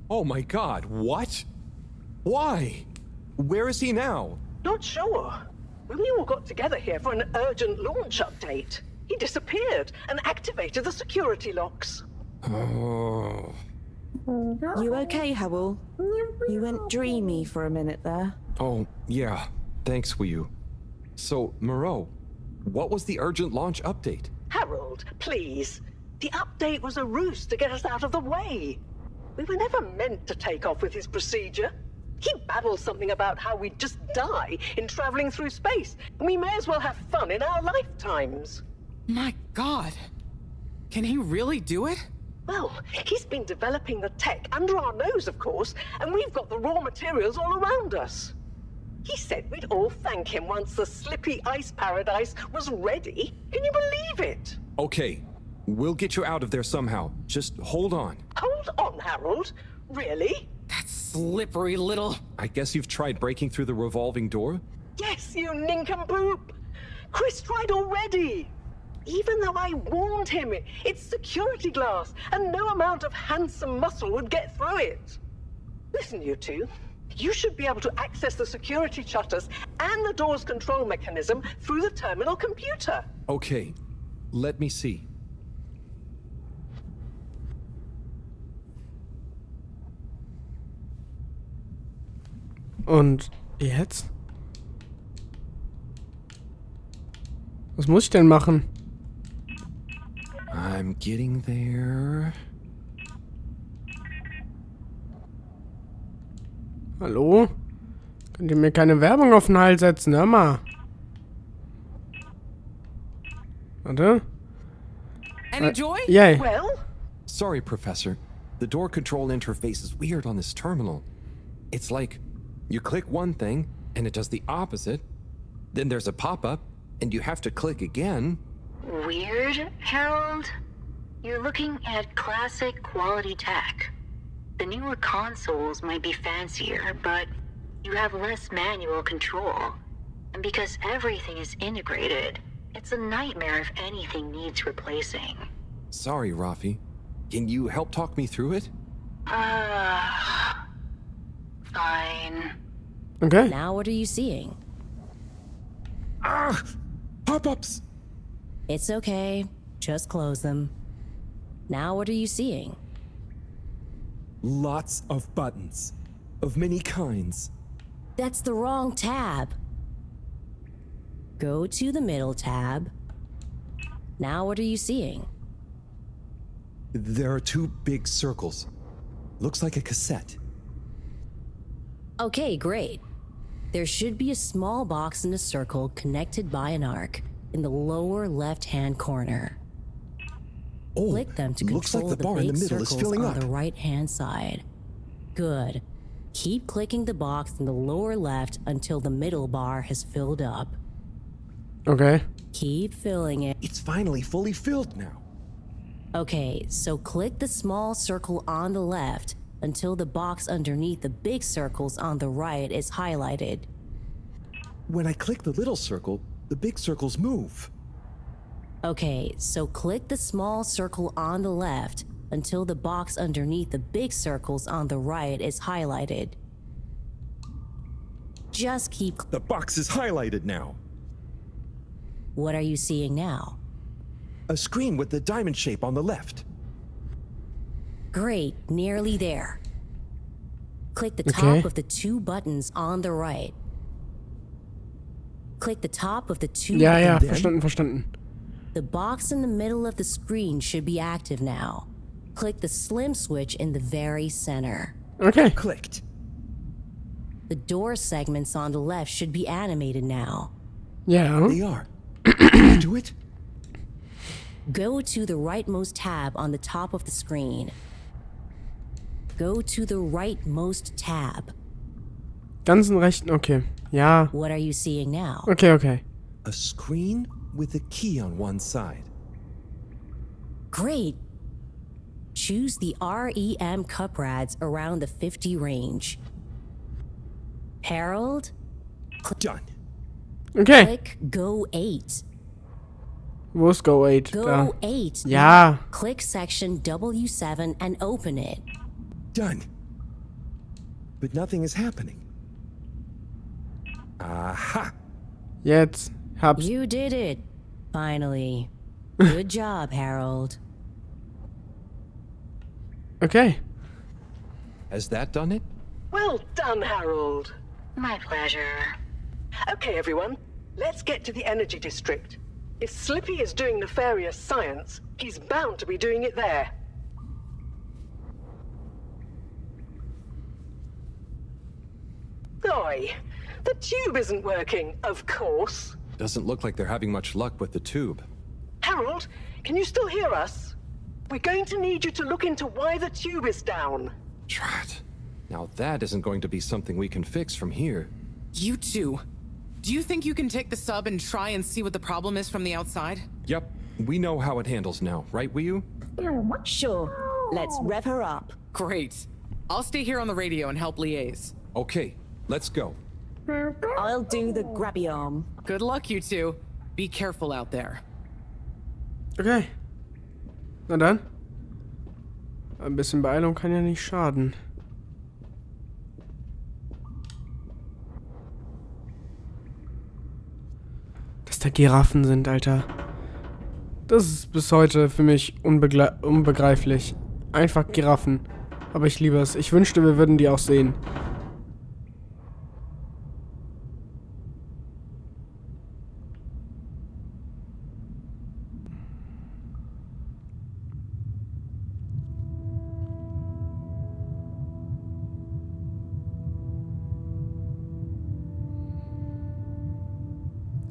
Oh my god, what? Why? Where is he now? Not sure. We all got together here for an urgent launch update. He disappeared and activated the security locks. Oh. You okay, Howell? You went dreamy for a minute there. Oh, yeah. Thanks, Wu. So, Moreau, what was the urgent launch update? Harold, please. The update was a ruse to get us out of the way. We were never meant to take off with his procedure. He babbled something about how we'd just die in traveling through space, and we may as well have fun in our lifetimes. My God. Can he really do it? Well, he's been developing the tech under our nose, of course, and we've got the raw materials all around us. He said we'd all thank him once the Schlippie ice paradise was ready. Can you believe it? Okay, we'll get you out of there somehow. Just hold on. Hold on, Harold. Really? That slippery little... I guess you've tried breaking through the revolving door? Yes, you nincompoop. Chris tried already. Even though I warned him, it's security glass, and no amount of handsome muscle would get through it. Listen, you two. You should be able to access the security shutters and the door's control mechanism through the terminal computer. Okay, let me see. Und jetzt? Was muss ich denn machen? I'm getting there. Hallo? Könnt ihr mir keine Werbung auf den Hals setzen? Hör mal. Warte. Any joy? Yay. Well, Sorry, Professor. The door control interface is weird on this terminal. It's like you click one thing and it does the opposite. Then there's a pop-up and you have to click again. Weird, Harold? You're looking at classic quality tech. The newer consoles might be fancier, but you have less manual control. And because everything is integrated, it's a nightmare if anything needs replacing. Sorry, Rafi. Can you help talk me through it? Fine. Okay. Now what are you seeing? Ah! Pop-ups! It's okay. Just close them. Now what are you seeing? Lots of buttons. Of many kinds. That's the wrong tab. Go to the middle tab. Now what are you seeing? There are two big circles. Looks like a cassette. Okay, great. There should be a small box in a circle connected by an arc in the lower left-hand corner. Oh, Click them to looks like control the bar in big the middle is circles filling on up. the right-hand side. Good. Keep clicking the box in the lower left until the middle bar has filled up. Okay. Keep filling it. It's finally fully filled now. Okay, so click the small circle on the left until the box underneath the big circles on the right is highlighted. When I click the little circle, the big circles move. Okay, so click the small circle on the left until the box underneath the big circles on the right is highlighted. Just keep... The box is highlighted now. What are you seeing now? A screen with the diamond shape on the left. Great, nearly there. Click the Okay. top of the two buttons on the right. Click the top of the two Ja, ja, buttons. verstanden. The box in the middle of the screen should be active now. Click the slim switch in the very center. Okay. Clicked. The door segments on the left should be animated now. Ja. They are. Do it? Go to the rightmost tab on the top of the screen. Go to the rightmost tab. Ganzen rechten, okay. Ja. What are you seeing now? Okay, okay. A screen with a key on one side. Great. Choose the REM cup rads around the 50 range. Harold, Done. Okay. click Go 8. Wo ist Go 8? Go Da. 8. Ja. Click section W7 and open it. Done. but nothing is happening. Aha! Jetzt hab's. You did it. Finally. Good job, Harold. Okay. Has that done it? Well done, Harold. My pleasure. Okay, everyone, let's get to the energy district. If Schlippie is doing nefarious science, he's bound to be doing it there. Oi, the tube isn't working, of course. Doesn't look like they're having much luck with the tube. Harold, can you still hear us? We're going to need you to look into why the tube is down. Drat. Now that isn't going to be something we can fix from here. You two. Do you think you can take the sub and try and see what the problem is from the outside? Yep, we know how it handles now, right, Wiyu? Sure. Let's rev her up. Great. I'll stay here on the radio and help liaise. Okay, let's go. I'll do the grabby arm. Good luck, you two. Be careful out there. Okay. Na dann. Ein bisschen Beeilung kann ja nicht schaden. Dass da Giraffen sind, Alter. Das ist bis heute für mich unbegreiflich. Einfach Giraffen. Aber ich liebe es. Ich wünschte, wir würden die auch sehen.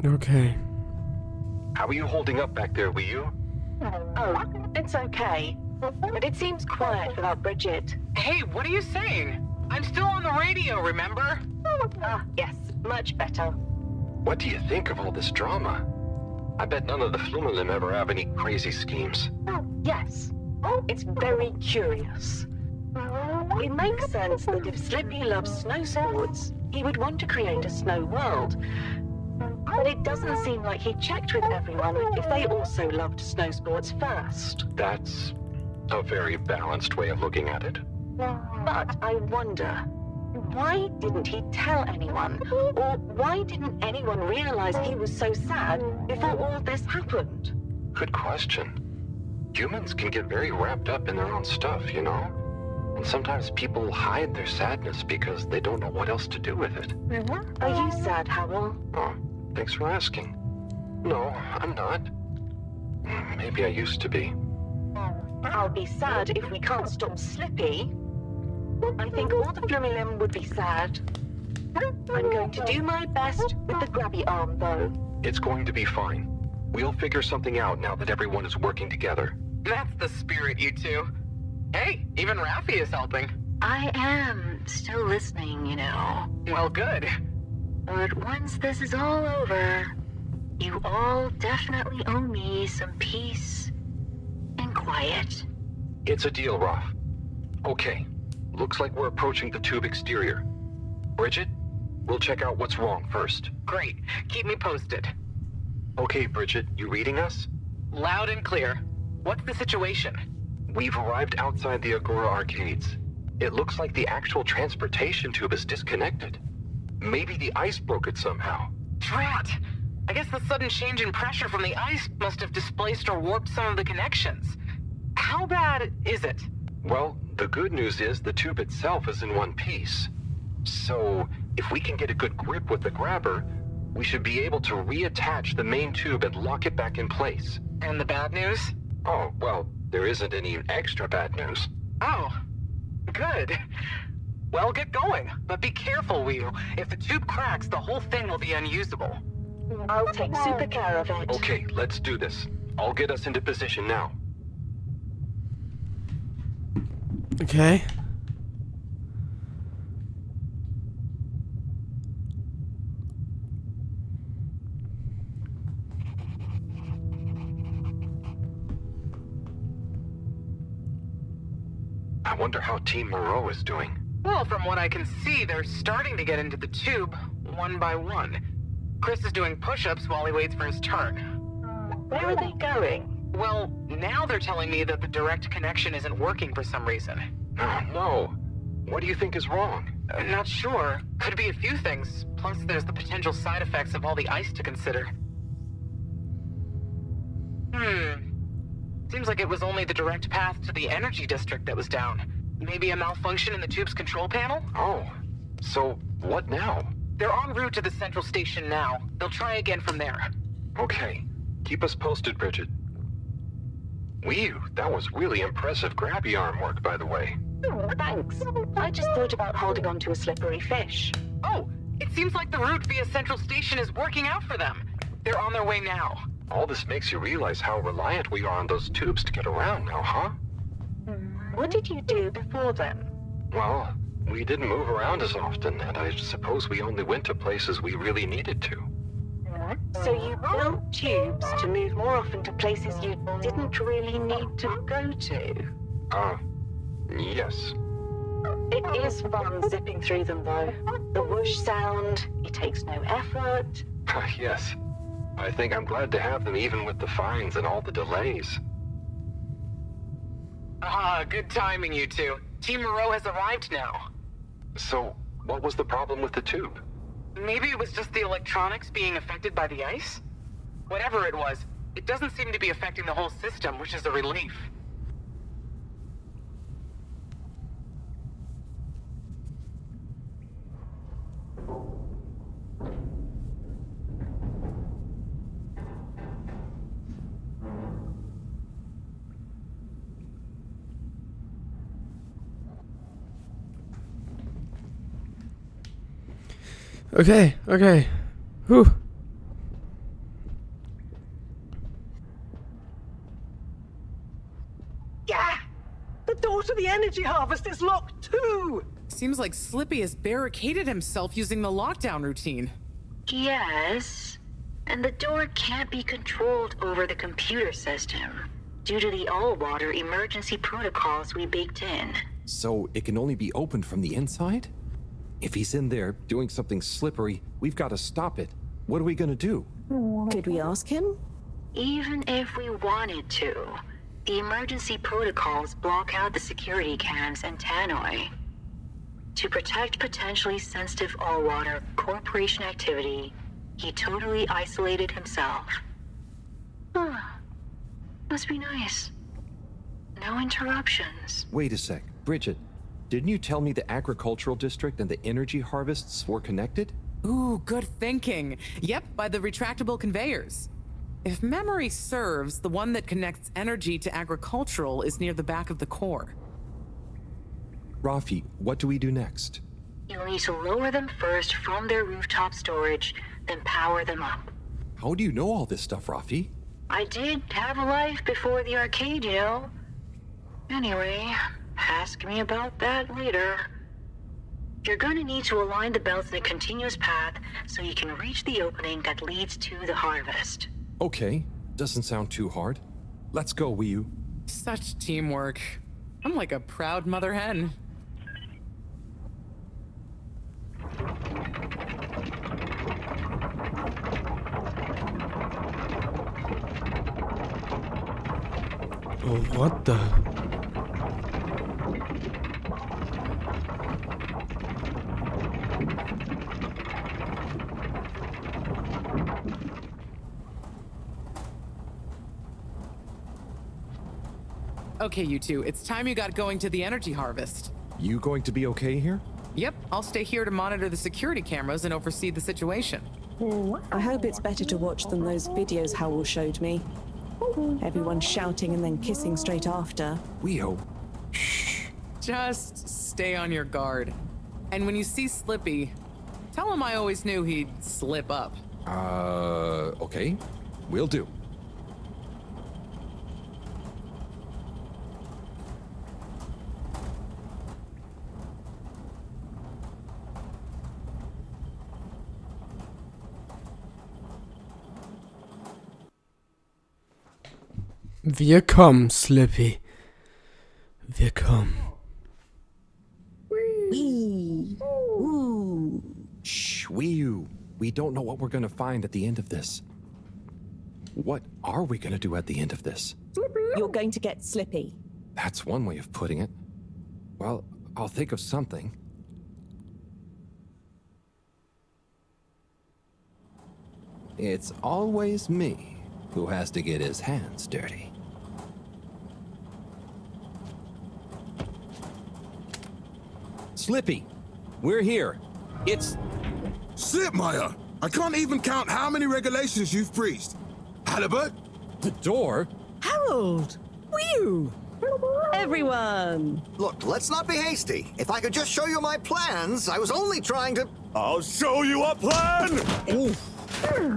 Okay. How are you holding up back there, Wiyu? Oh, it's okay. But it seems quiet without Bridget. Hey, what are you saying? I'm still on the radio, remember? Yes, much better. What do you think of all this drama? I bet none of the Flumelim ever have any crazy schemes. Yes, it's very curious. It makes sense that if Schlippie loves snow sports, he would want to create a snow world. But it doesn't seem like he checked with everyone if they also loved snow sports first. That's a very balanced way of looking at it. But I wonder, why didn't he tell anyone? Or why didn't anyone realize he was so sad before all this happened? Good question. Humans can get very wrapped up in their own stuff, you know? And sometimes people hide their sadness because they don't know what else to do with it. Are you sad, Harold? Oh, thanks for asking. No, I'm not. Maybe I used to be. I'll be sad if we can't stop Schlippie. I think all the Flumelim would be sad. I'm going to do my best with the grabby arm, though. It's going to be fine. We'll figure something out now that everyone is working together. That's the spirit, you two. Hey, even Raffi is helping. I am still listening, you know. Well, good. But once this is all over, you all definitely owe me some peace and quiet. It's a deal, Raf. Okay, looks like we're approaching the tube exterior. Bridget, we'll check out what's wrong first. Great. Keep me posted. Okay, Bridget, you reading us? Loud and clear. What's the situation? We've arrived outside the Agora arcades. It looks like the actual transportation tube is disconnected. Maybe the ice broke it somehow. Drat! I guess the sudden change in pressure from the ice must have displaced or warped some of the connections. How bad is it? Well, the good news is the tube itself is in one piece. So, if we can get a good grip with the grabber, we should be able to reattach the main tube and lock it back in place. And the bad news? Oh, well, there isn't any extra bad news. Oh, good. Well, get going, but be careful, Wiyu. If the tube cracks, the whole thing will be unusable. I'll take super care of it. Okay, let's do this. I'll get us into position now. Okay. I wonder how Team Moreau is doing. Well, from what I can see, they're starting to get into the tube, one by one. Chris is doing push-ups while he waits for his turn. Where are they going? Well, now they're telling me that the direct connection isn't working for some reason. Oh, no. What do you think is wrong? I'm not sure. Could be a few things. Plus, there's the potential side effects of all the ice to consider. Seems like it was only the direct path to the energy district that was down. Maybe a malfunction in the tube's control panel? Oh, so what now? They're en route to the central station now. They'll try again from there. Okay, keep us posted, Bridget. Whew, that was really impressive grabby arm work, by the way. Oh, thanks. I just thought about holding on to a slippery fish. Oh, it seems like the route via central station is working out for them. They're on their way now. All this makes you realize how reliant we are on those tubes to get around now, huh? What did you do before then? Well, we didn't move around as often, and I suppose we only went to places we really needed to. So you built tubes to move more often to places you didn't really need to go to? Yes. It is fun zipping through them, though. The whoosh sound, it takes no effort. Yes. I think I'm glad to have them even with the fines and all the delays. Good timing, you two. Team Moreau has arrived now. So, what was the problem with the tube? Maybe it was just the electronics being affected by the ice? Whatever it was, it doesn't seem to be affecting the whole system, which is a relief. Okay, okay. Whew. Yeah! The door to the energy harvest is locked too! Seems like Schlippie has barricaded himself using the lockdown routine. Yes. And the door can't be controlled over the computer system due to the all-water emergency protocols we baked in. So, it can only be opened from the inside? If he's in there doing something slippery, we've got to stop it. What are we gonna do? Could we ask him? Even if we wanted to, the emergency protocols block out the security cams and tannoy. To protect potentially sensitive all-water corporation activity, he totally isolated himself. Must be nice. No interruptions. Wait a sec. Bridget, didn't you tell me the agricultural district and the energy harvests were connected? Ooh, good thinking. Yep, by the retractable conveyors. If memory serves, the one that connects energy to agricultural is near the back of the core. Rafi, what do we do next? You'll need to lower them first from their rooftop storage, then power them up. How do you know all this stuff, Rafi? I did have a life before the arcade, you know. Anyway, ask me about that later. You're going to need to align the belts in a continuous path so you can reach the opening that leads to the harvest. Okay, doesn't sound too hard. Let's go, Wii. Such teamwork. I'm like a proud mother hen. Oh, what the? Okay, you two, it's time you got going to the energy harvest. You going to be okay here? Yep, I'll stay here to monitor the security cameras and oversee the situation. I hope it's better to watch than those videos Howell showed me. Everyone shouting and then kissing straight after. Wii. Just stay on your guard. And when you see Schlippie, tell him I always knew he'd slip up. Okay. Will do. Wir kommen, Schlippie. Wir kommen. Shh, Wii. We don't know what we're gonna find at the end of this. What are we gonna do at the end of this? You're going to get Schlippie. That's one way of putting it. Well, I'll think of something. it's always me who has to get his hands dirty. Schlippie, we're here. It's... Slipmeyer, I can't even count how many regulations you've breached. Halibut? the door. Harold! Were you? Everyone! Look, let's not be hasty. If I could just show you my plans, I was only trying to... I'll show you a plan!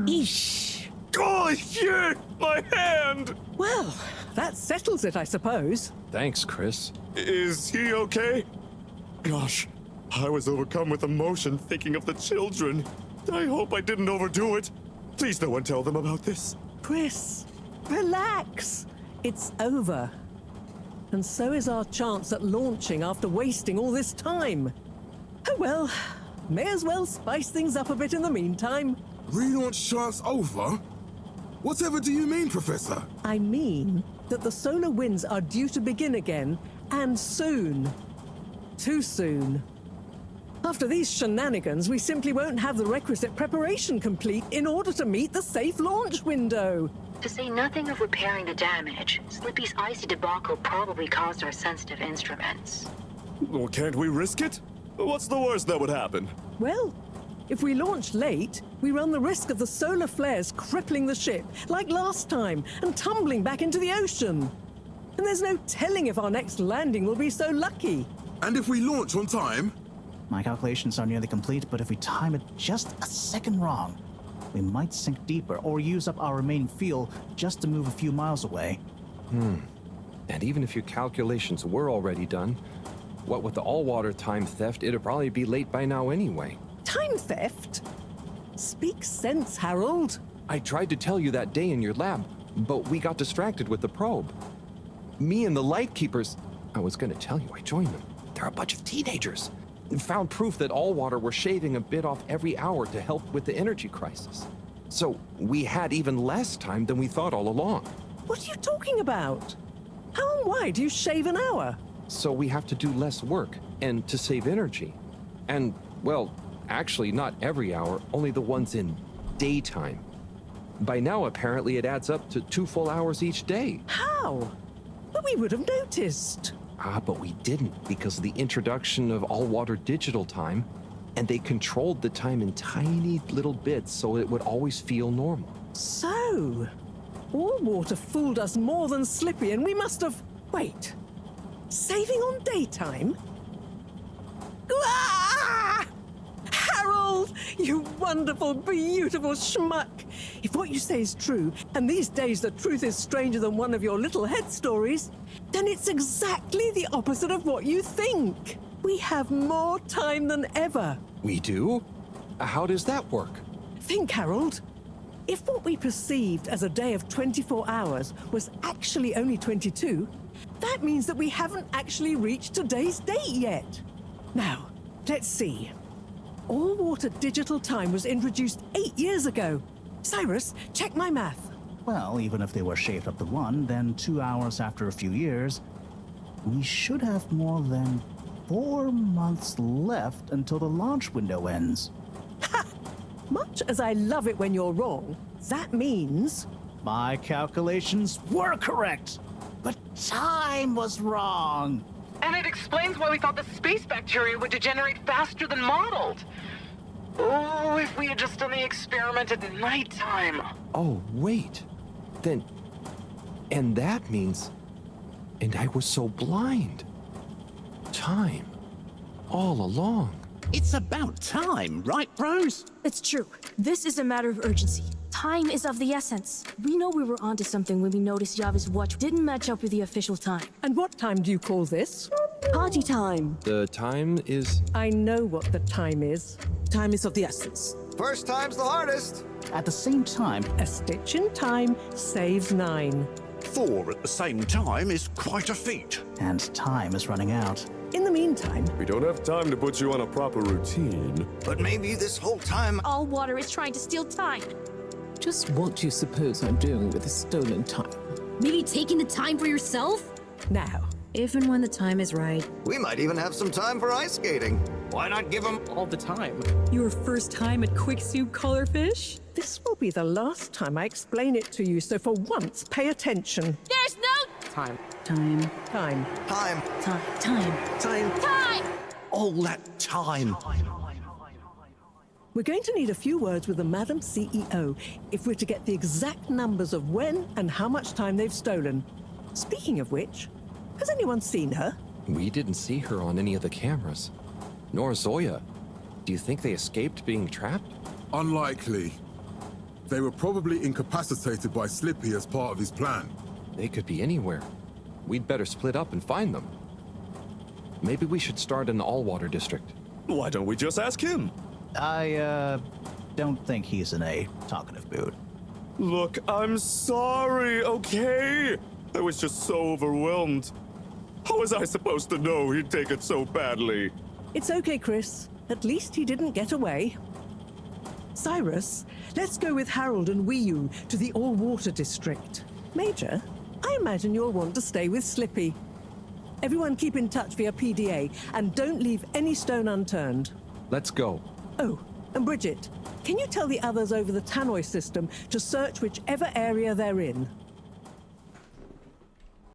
Eesh. Holy shit! My hand! Well, that settles it, I suppose. Thanks, Chris. Is he okay? Gosh, I was overcome with emotion thinking of the children. I hope I didn't overdo it. Please no one tell them about this. Chris, relax. It's over. And so is our chance at launching after wasting all this time. Oh well, may as well spice things up a bit in the meantime. Relaunch chance over? Whatever do you mean, Professor? I mean that the solar winds are due to begin again, and soon. Too soon. After these shenanigans, we simply won't have the requisite preparation complete in order to meet the safe launch window. To say nothing of repairing the damage, Schlippie's icy debacle probably caused our sensitive instruments. Well, can't we risk it? What's the worst that would happen? Well, if we launch late, we run the risk of the solar flares crippling the ship, like last time, and tumbling back into the ocean. And there's no telling if our next landing will be so lucky. And if we launch on time? My calculations are nearly complete, but if we time it just a second wrong, we might sink deeper or use up our remaining fuel just to move a few miles away. And even if your calculations were already done, what with the all-water time theft, it'd probably be late by now anyway. Time theft? Speak sense, Harold. I tried to tell you that day in your lab, but we got distracted with the probe. Me and the Lightkeepers... I was gonna tell you, I joined them. They're a bunch of teenagers. Found proof that Allwater were shaving a bit off every hour to help with the energy crisis. So we had even less time than we thought all along. What are you talking about? How and why do you shave an hour? So we have to do less work, and to save energy. And, well, actually not every hour, only the ones in daytime. By now, apparently, it adds up to 2 full hours each day. How? But we would have noticed. But we didn't because of the introduction of all-water digital time, and they controlled the time in tiny little bits so it would always feel normal. So, Allwater fooled us more than Schlippie, and we must have... Wait. Saving on daytime? Ah! Harold, you wonderful, beautiful schmuck. If what you say is true, and these days the truth is stranger than one of your little head stories, then it's exactly the opposite of what you think. We have more time than ever. We do? How does that work? Think, Harold. If what we perceived as a day of 24 hours was actually only 22, that means that we haven't actually reached today's date yet. Now, let's see. All-water digital time was introduced 8 years ago. Cyrus, check my math. Well, even if they were shaved up to 1, then 2 hours after a few years, we should have more than 4 months left until the launch window ends. Ha! Much as I love it when you're wrong, that means... My calculations were correct, but time was wrong. And it explains why we thought the space bacteria would degenerate faster than modeled. Oh, if we had just done the experiment at nighttime. Oh, wait. Then... And that means... And I was so blind. Time. All along. It's about time, right, bros? It's true. This is a matter of urgency. Time is of the essence. We know we were onto something when we noticed Yava's watch didn't match up with the official time. And what time do you call this? Party time. The time is... I know what the time is. Time is of the essence. First time's the hardest. At the same time, A stitch in time saves 9. 4 at the same time is quite a feat. and time is running out. In the meantime... We don't have time to put you on a proper routine. But maybe this whole time... Allwater is trying to steal time. Just what do you suppose I'm doing with the stolen time? Maybe taking the time for yourself? Now, If and when the time is right. We might even have some time for ice skating. Why not give them all the time? Your first time at Quick Soup Colorfish? This will be the last time I explain it to you, so for once, pay attention. There's no Time. Time. Time. time? Time. All that time. We're going to need a few words with the Madam CEO if we're to get the exact numbers of when and how much time they've stolen. Speaking of which, has anyone seen her? We didn't see her on any of the cameras. Nor Zoya. Do you think they escaped being trapped? Unlikely. They were probably incapacitated by Schlippie as part of his plan. They could be anywhere. We'd better split up and find them. Maybe we should start in the Allwater district. Why don't we just ask him? I, don't think he's in a talkative mood. Look, I'm sorry, okay? I was just so overwhelmed. How was I supposed to know he'd take it so badly? It's okay, Chris. At least he didn't get away. Cyrus, let's go with Harold and Wiyu to the All-Water District. Major, I imagine you'll want to stay with Schlippie. Everyone keep in touch via PDA and don't leave any stone unturned. Let's go. Oh, and Bridget, can you tell the others over the tannoy system to search whichever area they're in?